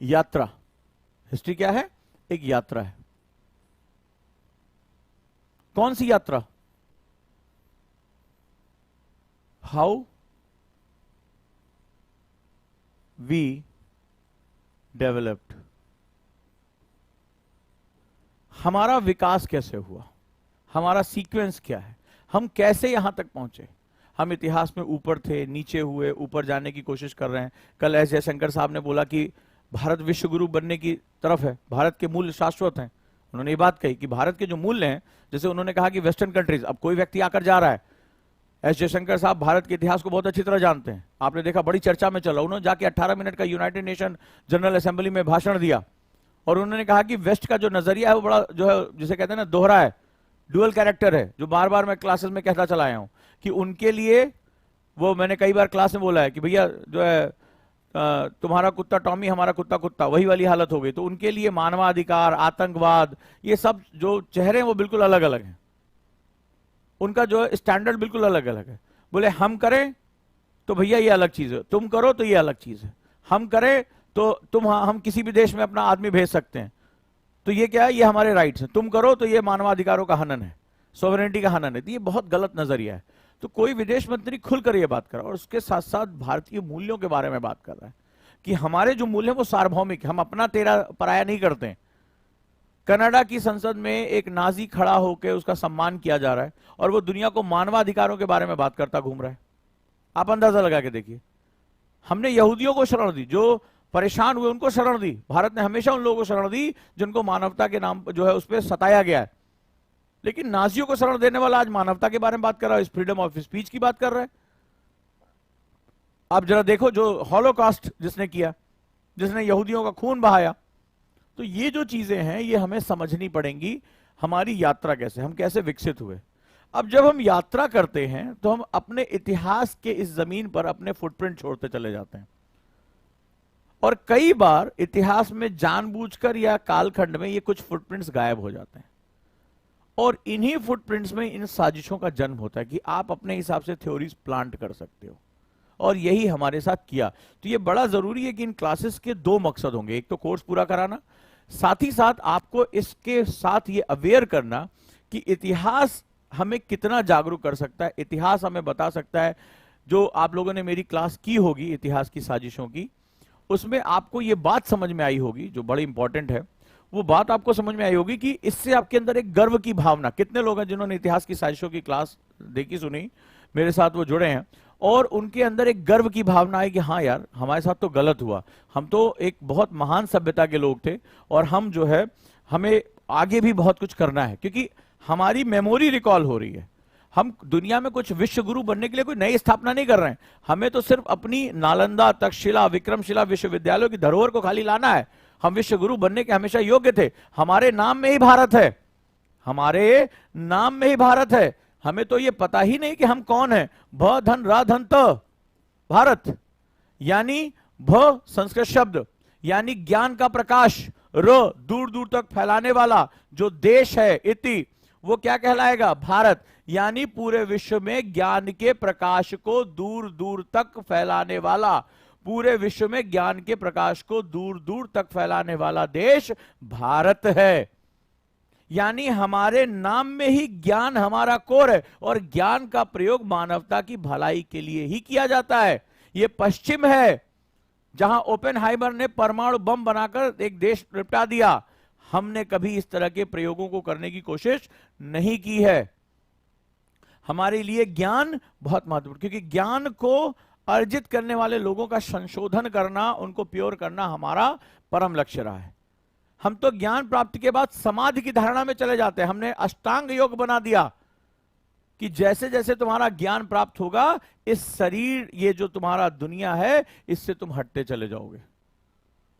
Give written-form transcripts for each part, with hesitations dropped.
यात्रा। हिस्ट्री क्या है? एक यात्रा है। कौन सी यात्रा? How we developed. हमारा विकास कैसे हुआ, हमारा सीक्वेंस क्या है, हम कैसे यहां तक पहुंचे। हम इतिहास में ऊपर थे, नीचे हुए, ऊपर जाने की कोशिश कर रहे हैं। कल एस जयशंकर साहब ने बोला कि भारत विश्व गुरु बनने की तरफ है, भारत के मूल्य शाश्वत हैं। उन्होंने ये बात कही कि भारत के जो मूल्य हैं, जैसे उन्होंने कहा कि वेस्टर्न कंट्रीज, अब कोई व्यक्ति आकर जा रहा है, एस जयशंकर साहब भारत के इतिहास को बहुत अच्छी तरह जानते हैं, आपने देखा बड़ी चर्चा में चला। उन्होंने जाके 18 मिनट का यूनाइटेड नेशन जनरल असेंबली में भाषण दिया और उन्होंने कहा कि वेस्ट का जो नजरिया है वो बड़ा जो है, जिसे कहते हैं ना, दोहरा है, डुअल कैरेक्टर है, जो बार बार मैं क्लासेस में कहता चला आया हूं कि उनके लिए, वो मैंने कई बार क्लास में बोला है कि भैया जो है तुम्हारा कुत्ता टॉमी, हमारा कुत्ता कुत्ता, वही वाली हालत हो गई। तो उनके लिए मानवाधिकार, आतंकवाद, ये सब जो चेहरे हैं वो बिल्कुल अलग अलग हैं, उनका जो स्टैंडर्ड बिल्कुल अलग अलग है। बोले हम करें तो भैया ये अलग चीज है, तुम करो तो ये अलग चीज है, हम करें तो हम किसी भी देश में अपना आदमी भेज सकते हैं, तो ये क्या है, ये हमारे राइट्स हैं, तुम करो तो ये मानवाधिकारों का हनन है, सॉवरेनिटी का हनन है। तो ये बहुत गलत नजरिया है। तो कोई विदेश मंत्री खुलकर ये बात कर रहा है और उसके साथ साथ भारतीय मूल्यों के बारे में बात कर रहा है कि हमारे जो मूल्य हैं वो सार्वभौमिक, हम अपना तेरा पराया नहीं करते हैं। कनाडा की संसद में एक नाजी खड़ा होकर उसका सम्मान किया जा रहा है और वो दुनिया को मानवाधिकारों के बारे में बात करता घूम रहा है। आप अंदाजा लगा के देखिए। हमने यहूदियों को शरण दी, जो परेशान हुए उनको शरण दी। भारत ने हमेशा उन लोगों को शरण दी जिनको मानवता के नाम जो है उस पर सताया गया है। लेकिन नाजियों को शरण देने वाला आज मानवता के बारे में बात कर रहा है, फ्रीडम ऑफ स्पीच की बात कर रहा है। आप जरा देखो जो हॉलोकॉस्ट जिसने किया, जिसने यहूदियों का खून बहाया। तो ये जो चीजें हैं ये हमें समझनी पड़ेंगी। हमारी यात्रा कैसे, हम कैसे विकसित हुए। अब जब हम यात्रा करते हैं तो हम अपने इतिहास के इस जमीन पर अपने फुटप्रिंट छोड़ते चले जाते हैं और कई बार इतिहास में जानबूझकर या कालखंड में ये कुछ फुटप्रिंट्स गायब हो जाते हैं और इन्हीं फुटप्रिंट्स में इन साजिशों का जन्म होता है कि आप अपने हिसाब से थ्योरीज प्लांट कर सकते हो। और यही हमारे साथ किया। तो ये बड़ा जरूरी है कि इन क्लासेस के दो मकसद होंगे, एक तो कोर्स पूरा कराना, साथ ही साथ आपको इसके साथ ये अवेयर करना कि इतिहास हमें कितना जागरूक कर सकता है, इतिहास हमें बता सकता है। जो आप लोगों ने मेरी क्लास की होगी इतिहास की साजिशों की, उसमें आपको ये बात समझ में आई होगी जो बड़ी इंपॉर्टेंट है। वो बात आपको समझ में आई होगी कि इससे आपके अंदर एक गर्व की भावना, कितने लोग हैं जिन्होंने इतिहास की साजिशों की क्लास देखी सुनी, मेरे साथ वो जुड़े हैं, और उनके अंदर एक गर्व की भावना है कि हाँ यार हमारे साथ तो गलत हुआ, हम तो एक बहुत महान सभ्यता के लोग थे और हम जो है हमें आगे भी बहुत कुछ करना है, क्योंकि हमारी मेमोरी रिकॉल हो रही है। हम दुनिया में कुछ विश्व गुरु बनने के लिए कोई नई स्थापना नहीं कर रहे हैं, हमें तो सिर्फ अपनी नालंदा, तक्षशिला, विक्रमशिला विश्वविद्यालयों की धरोहर को खाली लाना है। हम विश्व गुरु बनने के हमेशा योग्य थे, हमारे नाम में ही भारत है, हमारे नाम में ही भारत है। हमें तो ये पता ही नहीं कि हम कौन है। भ धन रा धन त भारत, यानी भ संस्कृत शब्द यानी ज्ञान का प्रकाश, र दूर दूर तक फैलाने वाला जो देश है, इति वो क्या कहलाएगा, भारत, यानी पूरे विश्व में ज्ञान के प्रकाश को दूर दूर तक फैलाने वाला, पूरे विश्व में ज्ञान के प्रकाश को दूर दूर तक फैलाने वाला देश भारत है। यानी हमारे नाम में ही ज्ञान हमारा कोर है और ज्ञान का प्रयोग मानवता की भलाई के लिए ही किया जाता है। यह पश्चिम है जहां ओपेनहाइमर ने परमाणु बम बनाकर एक देश निपटा दिया, हमने कभी इस तरह के प्रयोगों को करने की कोशिश नहीं की है। हमारे लिए ज्ञान बहुत महत्वपूर्ण, क्योंकि ज्ञान को अर्जित करने वाले लोगों का संशोधन करना, उनको प्योर करना हमारा परम लक्ष्य रहा है। हम तो ज्ञान प्राप्ति के बाद समाधि की धारणा में चले जाते हैं। हमने अष्टांग योग बना दिया कि जैसे जैसे तुम्हारा ज्ञान प्राप्त होगा, इस शरीर, ये जो तुम्हारा दुनिया है, इससे तुम हटते चले जाओगे।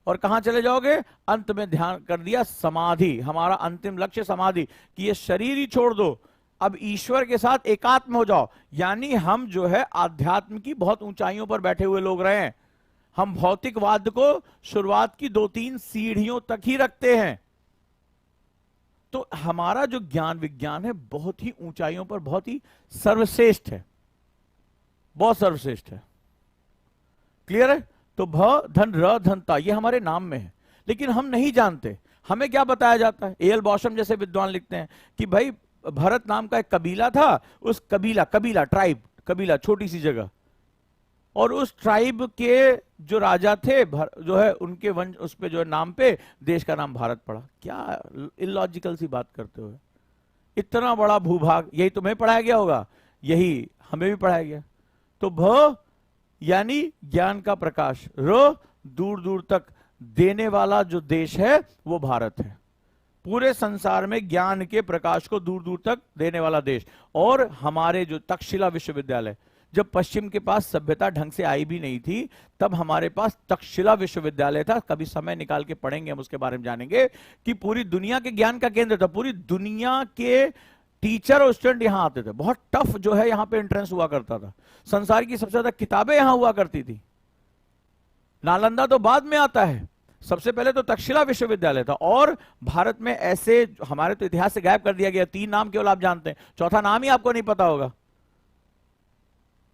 और कहां चले जाओगे? अंत में ध्यान कर दिया समाधि, हमारा अंतिम लक्ष्य समाधि, कि ये शरीर ही छोड़ दो, अब ईश्वर के साथ एकात्म हो जाओ। यानी हम जो है आध्यात्म की बहुत ऊंचाइयों पर बैठे हुए लोग रहे हैं। हम भौतिकवाद को शुरुआत की 2-3 सीढ़ियों तक ही रखते हैं। तो हमारा जो ज्ञान विज्ञान है बहुत ही ऊंचाइयों पर, बहुत ही सर्वश्रेष्ठ है, बहुत सर्वश्रेष्ठ है। क्लियर है? तो भ धन र धनता ये हमारे नाम में है, लेकिन हम नहीं जानते। हमें क्या बताया जाता है, एल बॉशम जैसे विद्वान लिखते हैं कि भाई भरत नाम का एक कबीला था, उस कबीला ट्राइब, कबीला छोटी सी जगह, और उस ट्राइब के जो राजा थे जो है उनके वंश, उस पे जो है नाम पे देश का नाम भारत पड़ा। क्या इलॉजिकल सी बात करते हो, इतना बड़ा भूभाग, यही तुम्हें पढ़ाया गया होगा, यही हमें भी पढ़ाया गया। तो भ यानी ज्ञान का प्रकाश, र दूर दूर तक देने वाला जो देश है वो भारत है, पूरे संसार में ज्ञान के प्रकाश को दूर दूर तक देने वाला देश। और हमारे जो तक्षशिला विश्वविद्यालय, जब पश्चिम के पास सभ्यता ढंग से आई भी नहीं थी, तब हमारे पास तक्षशिला विश्वविद्यालय था। कभी समय निकाल के पढ़ेंगे, हम उसके बारे में जानेंगे कि पूरी दुनिया के ज्ञान का केंद्र था। पूरी दुनिया के टीचर और स्टूडेंट यहां आते थे, बहुत टफ जो है यहां पे एंट्रेंस हुआ करता था, संसार की सबसे ज्यादा किताबें यहां हुआ करती थी। नालंदा तो बाद में आता है, सबसे पहले तो तक्षशिला विश्वविद्यालय था। और भारत में ऐसे, हमारे तो इतिहास से गायब कर दिया गया, 3 नाम केवल आप जानते हैं, चौथा नाम ही आपको नहीं पता होगा।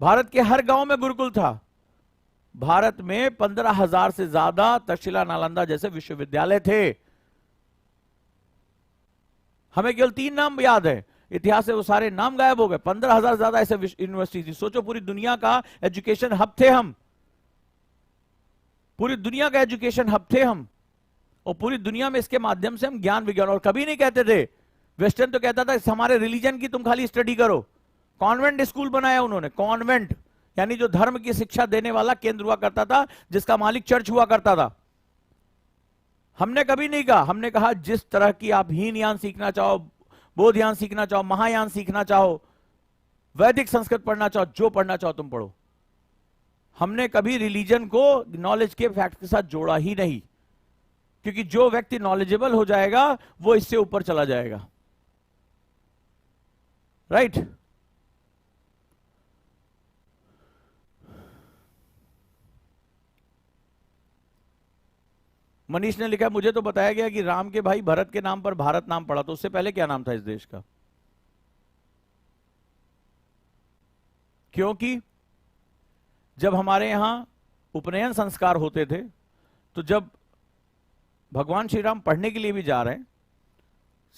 भारत के हर गांव में गुरुकुल था। भारत में 15,000 से ज्यादा तक्षशिला नालंदा जैसे विश्वविद्यालय थे। हमें केवल 3 नाम याद है, इतिहास से वो सारे नाम गायब हो गए। 15,000 ज्यादा ऐसे यूनिवर्सिटी थी। सोचो, पूरी दुनिया का एजुकेशन हब थे हम, पूरी दुनिया का एजुकेशन हब थे हम, और पूरी दुनिया में इसके माध्यम से हम ज्ञान विज्ञान, और कभी नहीं कहते थे, वेस्टर्न तो कहता था हमारे रिलीजन की तुम खाली स्टडी करो। कॉन्वेंट स्कूल बनाया उन्होंने, कॉन्वेंट यानी जो धर्म की शिक्षा देने वाला केंद्र हुआ करता था, जिसका मालिक चर्च हुआ करता था। हमने कभी नहीं कहा, हमने कहा जिस तरह की आप हीन यान सीखना चाहो, बौद्ध यान सीखना चाहो, महायान सीखना चाहो, वैदिक संस्कृत पढ़ना चाहो, जो पढ़ना चाहो तुम पढ़ो। हमने कभी रिलीजन को नॉलेज के फैक्ट के साथ जोड़ा ही नहीं, क्योंकि जो व्यक्ति नॉलेजेबल हो जाएगा वो इससे ऊपर चला जाएगा। राइट? मनीष ने लिखा, मुझे तो बताया गया कि राम के भाई भरत के नाम पर भारत नाम पड़ा, तो उससे पहले क्या नाम था इस देश का? क्योंकि जब हमारे यहां उपनयन संस्कार होते थे, तो जब भगवान श्री राम पढ़ने के लिए भी जा रहे हैं,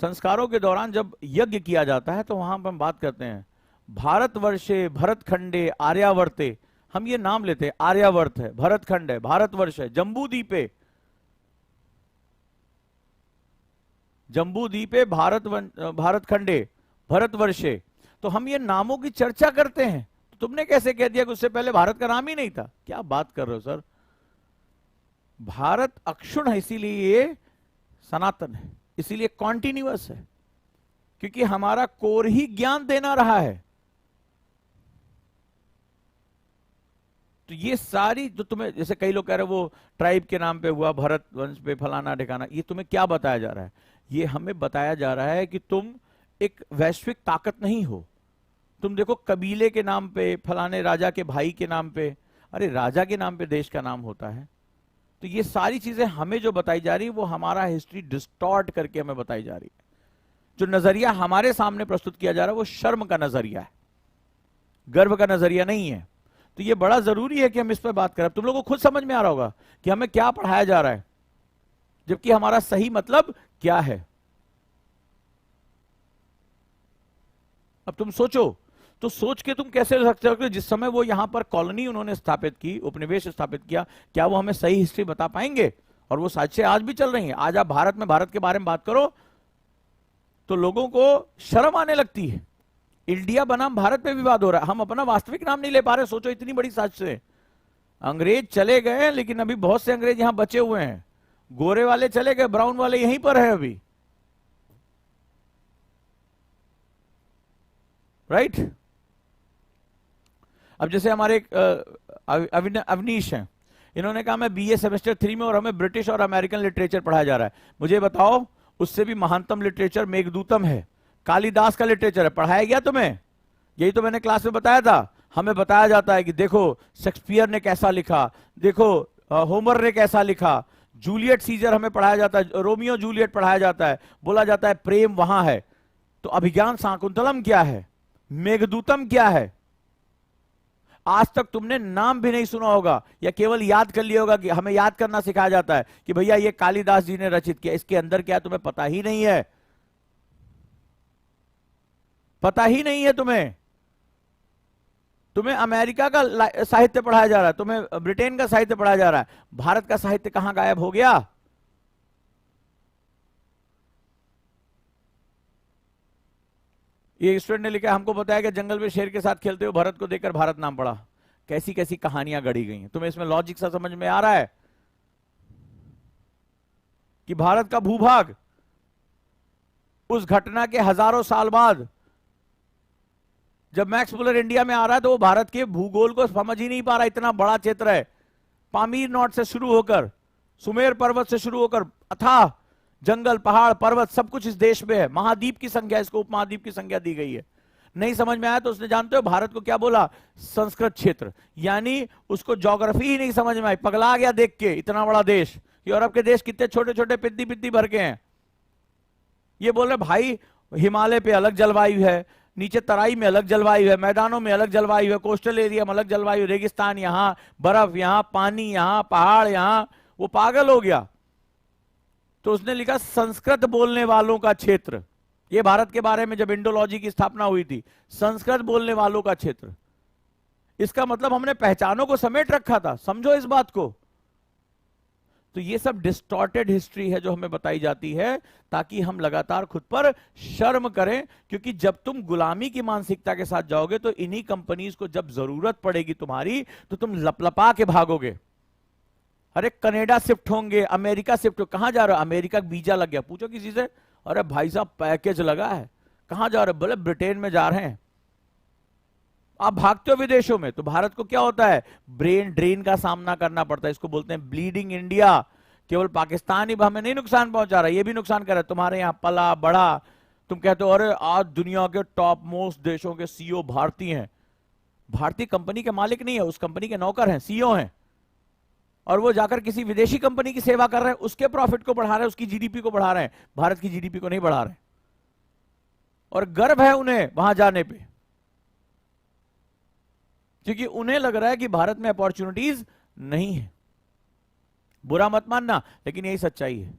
संस्कारों के दौरान जब यज्ञ किया जाता है, तो वहां पर हम बात करते हैं भारतवर्षे भरतखंडे आर्यावर्ते, हम ये नाम लेते हैं, आर्यावर्त है, भरतखंड है, भारतवर्ष है, जम्बूद्वीपे, जम्बूद्वीपे भारतखंडे भारतवर्षे, तो हम ये नामों की चर्चा करते हैं। तो तुमने कैसे कह दिया कि उससे पहले भारत का नाम ही नहीं था? क्या बात कर रहे हो सर? भारत अक्षुण है, इसीलिए ये सनातन है, इसीलिए कॉन्टिन्यूअस है, क्योंकि हमारा कोर ही ज्ञान देना रहा है। तो ये सारी जो तुम्हें, जैसे कई लोग कह रहे हैं वो ट्राइब के नाम पे हुआ, भरत वंश पे फलाना ठिकाना, ये तुम्हें क्या बताया जा रहा है? ये हमें बताया जा रहा है कि तुम एक वैश्विक ताकत नहीं हो। तुम देखो, कबीले के नाम पे, फलाने राजा के भाई के नाम पे, अरे राजा के नाम पे देश का नाम होता है। तो ये सारी चीजें हमें जो बताई जा रही है, वो हमारा हिस्ट्री डिस्टॉर्ट करके हमें बताई जा रही है। जो नजरिया हमारे सामने प्रस्तुत किया जा रहा है वो शर्म का नजरिया है, गर्व का नजरिया नहीं है। तो ये बड़ा जरूरी है कि हम इस पर बात करें। तुम लोगों को खुद समझ में आ रहा होगा कि हमें क्या पढ़ाया जा रहा है, जबकि हमारा सही मतलब क्या है। अब तुम सोचो, तो सोच के तुम कैसे सकते हो कि जिस समय वो यहां पर कॉलोनी उन्होंने स्थापित की, उपनिवेश स्थापित किया, क्या वो हमें सही हिस्ट्री बता पाएंगे? और वो साजिशें आज भी चल रही हैं। आज आप भारत में भारत के बारे में बात करो तो लोगों को शर्म आने लगती है। इंडिया बनाम भारत पे विवाद हो रहा है, हम अपना वास्तविक नाम नहीं ले पा रहे। सोचो, इतनी बड़ी साजिश। अंग्रेज चले गए, लेकिन अभी बहुत से अंग्रेज यहां बचे हुए हैं। गोरे वाले चले गए, ब्राउन वाले यहीं पर है अभी। राइट? अब जैसे हमारे अवनीश हैं, इन्होंने कहा मैं बीए सेमेस्टर 3 में और हमें ब्रिटिश और अमेरिकन लिटरेचर पढ़ाया जा रहा है। मुझे बताओ, उससे भी महानतम लिटरेचर मेघदूतम है, कालिदास का लिटरेचर है। पढ़ाया गया तुम्हें? यही तो मैंने क्लास में बताया था। हमें बताया जाता है कि देखो शेक्सपियर ने कैसा लिखा, देखो होमर ने कैसा लिखा, जूलियट सीजर हमें पढ़ाया जाता है, रोमियो जूलियट पढ़ाया जाता है, बोला जाता है प्रेम वहां है। तो अभिज्ञान शाकुंतलम क्या है, मेघदूतम क्या है? आज तक तुमने नाम भी नहीं सुना होगा, या केवल याद कर लिया होगा। कि हमें याद करना सिखाया जाता है कि भैया ये कालिदास जी ने रचित किया, इसके अंदर क्या तुम्हें पता ही नहीं है, पता ही नहीं है तुम्हें। तुम्हें अमेरिका का साहित्य पढ़ाया जा रहा है, तुम्हें ब्रिटेन का साहित्य पढ़ाया जा रहा है, भारत का साहित्य कहां गायब हो गया? ये स्टूडेंट ने लिखा, हमको बताया कि जंगल में शेर के साथ खेलते हुए भरत को देखकर भारत नाम पड़ा। कैसी कैसी कहानियां गढ़ी गई हैं। तुम्हें इसमें लॉजिक सा समझ में आ रहा है कि भारत का भूभाग उस घटना के हजारों साल बाद जब मैक्स मुलर इंडिया में आ रहा है तो वो भारत के भूगोल को समझ ही नहीं पा रहा, इतना बड़ा क्षेत्र है। पामीर नॉट से शुरू होकर, सुमेर पर्वत से शुरू होकर, अथाह जंगल, पहाड़, पर्वत, सब कुछ इस देश में है। महाद्वीप की संख्या, इसको उपमहाद्वीप की संख्या दी गई है। नहीं समझ में आया तो उसने, जानते हो भारत को क्या बोला? संस्कृत क्षेत्र। यानी उसको ज्योग्राफी ही नहीं समझ में आई, पगला गया देख के इतना बड़ा देश। यूरोप के देश कितने छोटे छोटे पिद्दी पिद्दी भर के हैं। ये बोल रहे भाई हिमालय पे अलग जलवायु है, नीचे तराई में अलग जलवायु है, मैदानों में अलग जलवायु है, कोस्टल एरिया में अलग जलवायु, रेगिस्तान यहां, बर्फ यहां, पानी यहां, पहाड़ यहां। वो पागल हो गया। तो उसने लिखा संस्कृत बोलने वालों का क्षेत्र। ये भारत के बारे में जब इंडोलॉजी की स्थापना हुई थी, संस्कृत बोलने वालों का क्षेत्र। इसका मतलब हमने पहचानों को समेट रखा था, समझो इस बात को। तो ये सब डिस्टॉर्टेड हिस्ट्री है जो हमें बताई जाती है, ताकि हम लगातार खुद पर शर्म करें। क्योंकि जब तुम गुलामी की मानसिकता के साथ जाओगे तो इन्हीं कंपनीज को जब जरूरत पड़ेगी तुम्हारी, तो तुम लपलपा के भागोगे। अरे कनाडा शिफ्ट होंगे, अमेरिका शिफ्ट हो, कहां जा रहे हो? अमेरिका का वीजा लग गया, पूछो किसी से, अरे भाई साहब पैकेज लगा है, कहां जा रहे हो? बोले ब्रिटेन में जा रहे हैं। आप भागते हो विदेशों में, तो भारत को क्या होता है? ब्रेन ड्रेन का सामना करना पड़ता है। इसको बोलते हैं ब्लीडिंग इंडिया। केवल पाकिस्तान ही हमें नहीं नुकसान पहुंचा रहा, ये भी नुकसान कर रहा है। तुम्हारे यहां पला बढ़ा, तुम कहते हो अरे आज दुनिया के टॉप मोस्ट देशों के सीईओ भारतीय हैं। भारतीय कंपनी के मालिक नहीं है, उस कंपनी के नौकर हैं, सीईओ हैं। और वो जाकर किसी विदेशी कंपनी की सेवा कर रहे हैं, उसके प्रॉफिट को बढ़ा रहे हैं, उसकी जीडीपी को बढ़ा रहे हैं, भारत की जीडीपी को नहीं बढ़ा रहे। और गर्व है उन्हें वहां जाने पे, क्योंकि उन्हें लग रहा है कि भारत में अपॉर्चुनिटीज नहीं है। बुरा मत मानना, लेकिन यही सच्चाई है।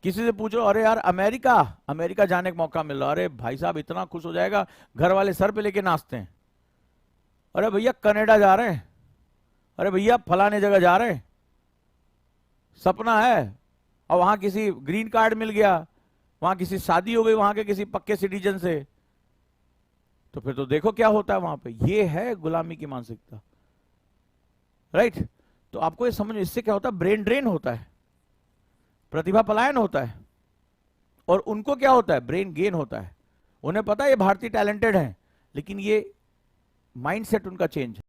किसी से पूछो, अरे यार अमेरिका जाने का मौका मिल रहा, अरे भाई साहब इतना खुश हो जाएगा, घर वाले सर पे लेके नाचते हैं। अरे भैया कनाडा जा रहे हैं, अरे भैया फलाने जगह जा रहे हैं, सपना है। और वहां किसी ग्रीन कार्ड मिल गया, वहां किसी शादी हो गई वहां के किसी पक्के सिटीजन से, तो फिर तो देखो क्या होता है वहां पे। ये है गुलामी की मानसिकता, राइट। तो आपको ये समझ, इससे क्या होता है? ब्रेन ड्रेन होता है, प्रतिभा पलायन होता है। और उनको क्या होता है? ब्रेन गेन होता है। उन्हें पता है ये भारतीय टैलेंटेड हैं, लेकिन ये माइंडसेट उनका चेंज है।